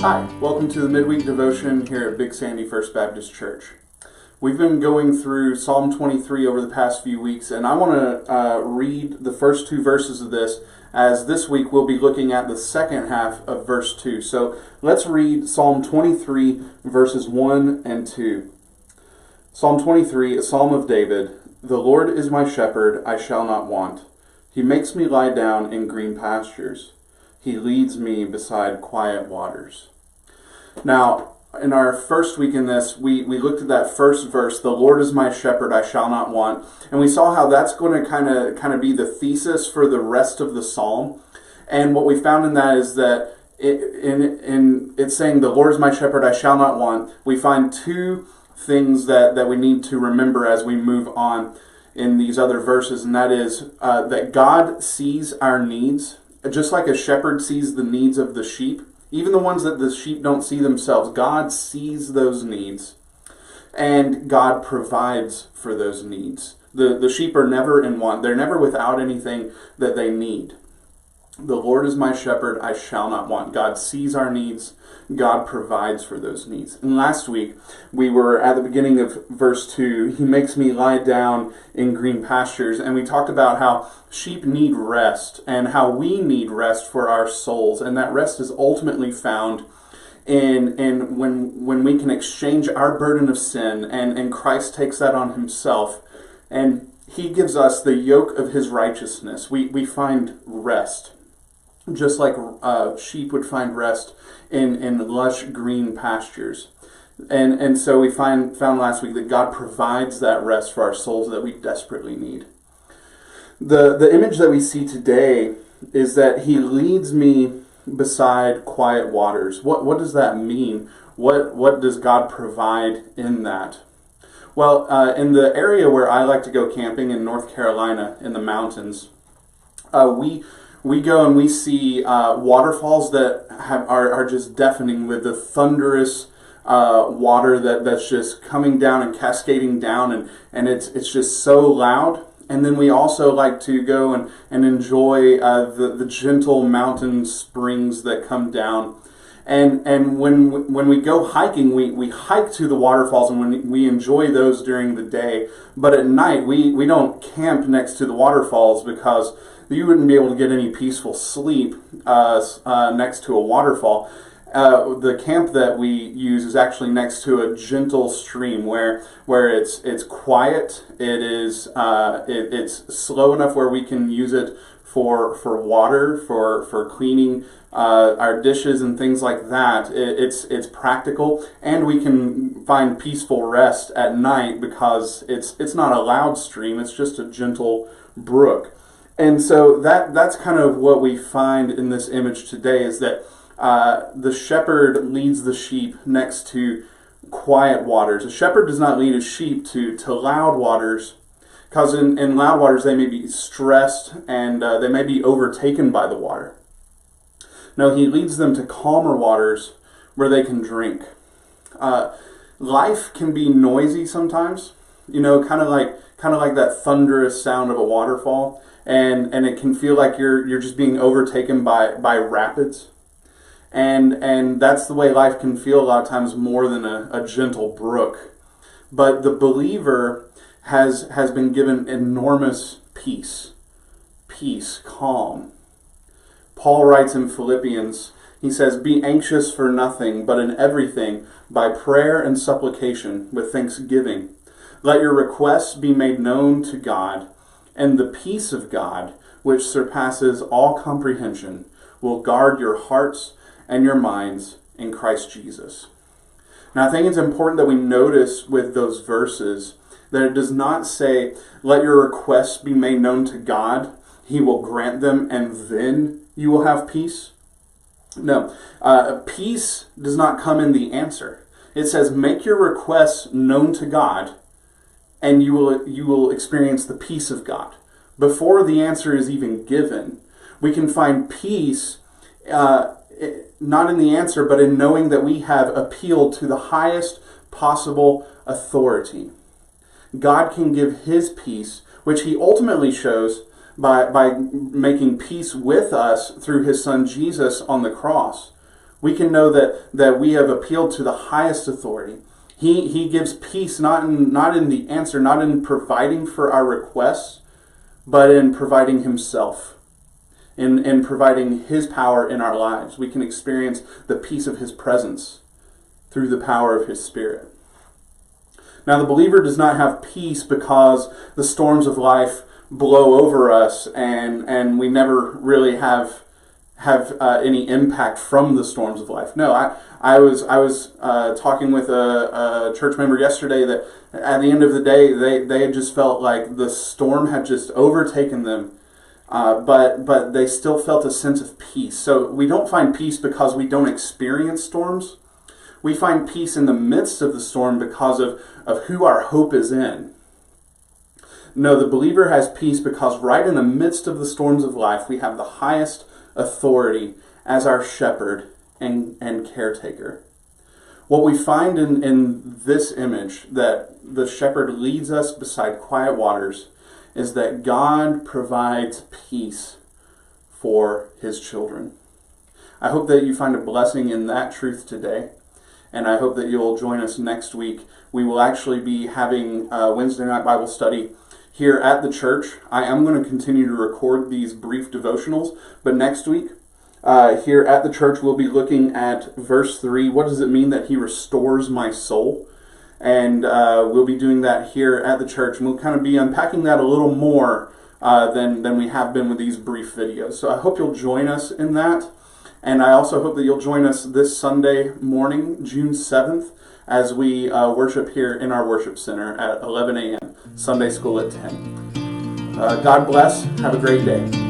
Hi, welcome to the midweek devotion here at Big Sandy First Baptist Church. We've been going through Psalm 23 over the past few weeks, and I want to read the first two verses of this, as this week we'll be looking at the second half of verse 2. So let's read Psalm 23, verses 1 and 2. Psalm 23, a psalm of David. The Lord is my shepherd, I shall not want. He makes me lie down in green pastures. He leads me beside quiet waters. Now, in our first week in this, we looked at that first verse, the Lord is my shepherd, I shall not want. And we saw how that's going to kind of be the thesis for the rest of the psalm. And what we found in that is that it's saying, the Lord is my shepherd, I shall not want. We find two things that we need to remember as we move on in these other verses. And that is that God sees our needs, just like a shepherd sees the needs of the sheep. Even the ones that the sheep don't see themselves, God sees those needs, and God provides for those needs. The sheep are never in want. They're never without anything that they need. The Lord is my shepherd, I shall not want. God sees our needs. God provides for those needs. And last week, we were at the beginning of verse 2. He makes me lie down in green pastures. And we talked about how sheep need rest and how we need rest for our souls. And that rest is ultimately found in when we can exchange our burden of sin and Christ takes that on himself. And he gives us the yoke of his righteousness. We find rest. Just like sheep would find rest in lush green pastures. And so we found last week that God provides that rest for our souls that we desperately need. The image that we see today is that he leads me beside quiet waters. What does that mean? What does God provide in that? Well, in the area where I like to go camping in North Carolina, in the mountains, we go and we see waterfalls that are just deafening with the thunderous water that's just coming down and cascading down, and it's just so loud. And then we also like to go and enjoy the gentle mountain springs that come down. And when we go hiking, we hike to the waterfalls, and we enjoy those during the day. But at night, we don't camp next to the waterfalls because you wouldn't be able to get any peaceful sleep next to a waterfall. The camp that we use is actually next to a gentle stream where it's quiet. It's slow enough where we can use it for water, for cleaning our dishes and things like that. It's practical, and we can find peaceful rest at night because it's not a loud stream. It's just a gentle brook. And so that's kind of what we find in this image today, is that the shepherd leads the sheep next to quiet waters. A shepherd does not lead his sheep to loud waters, because in loud waters they may be stressed and they may be overtaken by the water. No, he leads them to calmer waters where they can drink. Life can be noisy sometimes, kind of like that thunderous sound of a waterfall. And it can feel like you're just being overtaken by rapids. And that's the way life can feel a lot of times, more than a gentle brook. But the believer has been given enormous peace, calm. Paul writes in Philippians, he says, "Be anxious for nothing, but in everything, by prayer and supplication, with thanksgiving. Let your requests be made known to God, and the peace of God, which surpasses all comprehension, will guard your hearts and your minds in Christ Jesus." Now, I think it's important that we notice with those verses that it does not say, let your requests be made known to God, he will grant them, and then you will have peace. No, peace does not come in the answer. It says, make your requests known to God, and you will experience the peace of God. Before the answer is even given, we can find peace not in the answer, but in knowing that we have appealed to the highest possible authority. God can give his peace, which he ultimately shows by making peace with us through his son Jesus on the cross. We can know that we have appealed to the highest authority. He gives peace not in the answer, not in providing for our requests, but in providing himself, in providing his power in our lives. We can experience the peace of his presence through the power of his Spirit. Now, the believer does not have peace because the storms of life blow over us and we never really have any impact from the storms of life. No, I was talking with a church member yesterday that at the end of the day they had just felt like the storm had just overtaken them, but they still felt a sense of peace. So we don't find peace because we don't experience storms. We find peace in the midst of the storm because of who our hope is in. No, the believer has peace because right in the midst of the storms of life, we have the highest authority as our shepherd and caretaker. What we find in this image, that the shepherd leads us beside quiet waters, is that God provides peace for his children. I hope that you find a blessing in that truth today, and I hope that you'll join us next week. We will actually be having a Wednesday night Bible study here at the church. I am going to continue to record these brief devotionals, but next week, here at the church, we'll be looking at verse 3. What does it mean that he restores my soul? And we'll be doing that here at the church, and we'll kind of be unpacking that a little more than we have been with these brief videos. So I hope you'll join us in that, and I also hope that you'll join us this Sunday morning, June 7th, as we worship here in our worship center at 11 a.m., Sunday school at 10. God bless. Have a great day.